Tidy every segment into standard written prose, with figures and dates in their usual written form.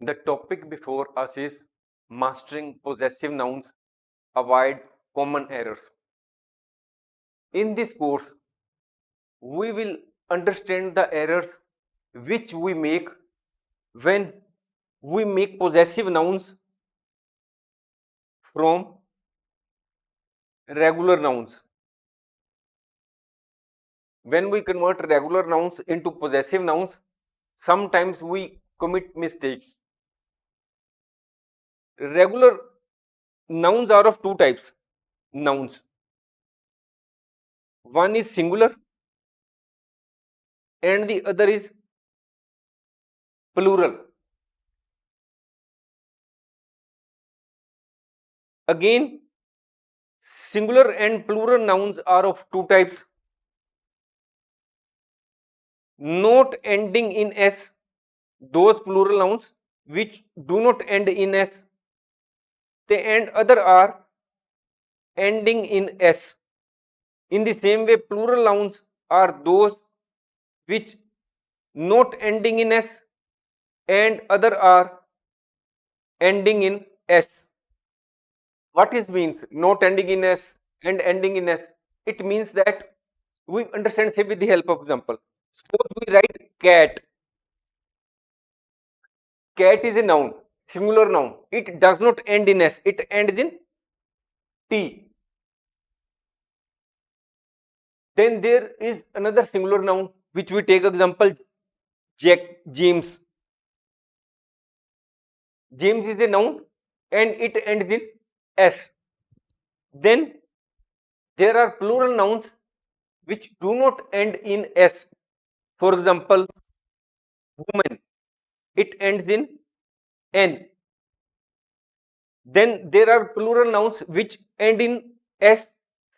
The topic before us is mastering possessive nouns, avoid common errors. In this course, we will understand the errors which we make when we make possessive nouns from regular nouns. When we convert regular nouns into possessive nouns, sometimes we commit mistakes. Regular nouns are of two types. Nouns. One is singular and the other is plural. Again, singular and plural nouns are of two types. Not ending in s, those plural nouns which do not end in s, they and other are ending in s. In the same way, plural nouns are those which not ending in s and other are ending in s. What is means not ending in s and ending in s? It means that we understand, say, with the help of example. Suppose we write cat. Cat is a noun, singular noun. It does not end in s, it ends in t. Then there is another singular noun which we take example Jack, James. James is a noun and it ends in s. Then there are plural nouns which do not end in s. For example, woman, it ends in n. Then there are plural nouns which end in s,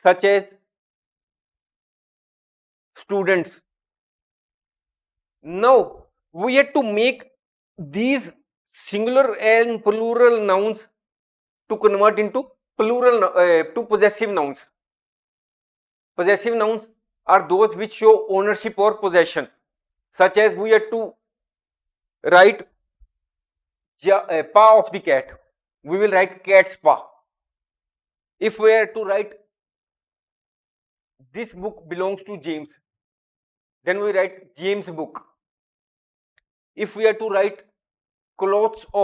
such as students. Now we have to make these singular and plural nouns to convert into plural to possessive nouns. Possessive nouns are those which show ownership or possession, such as we have to write paw of the cat. We will write cat's paw. If we are to write this book belongs to James, then we write James book. If we are to write clothes of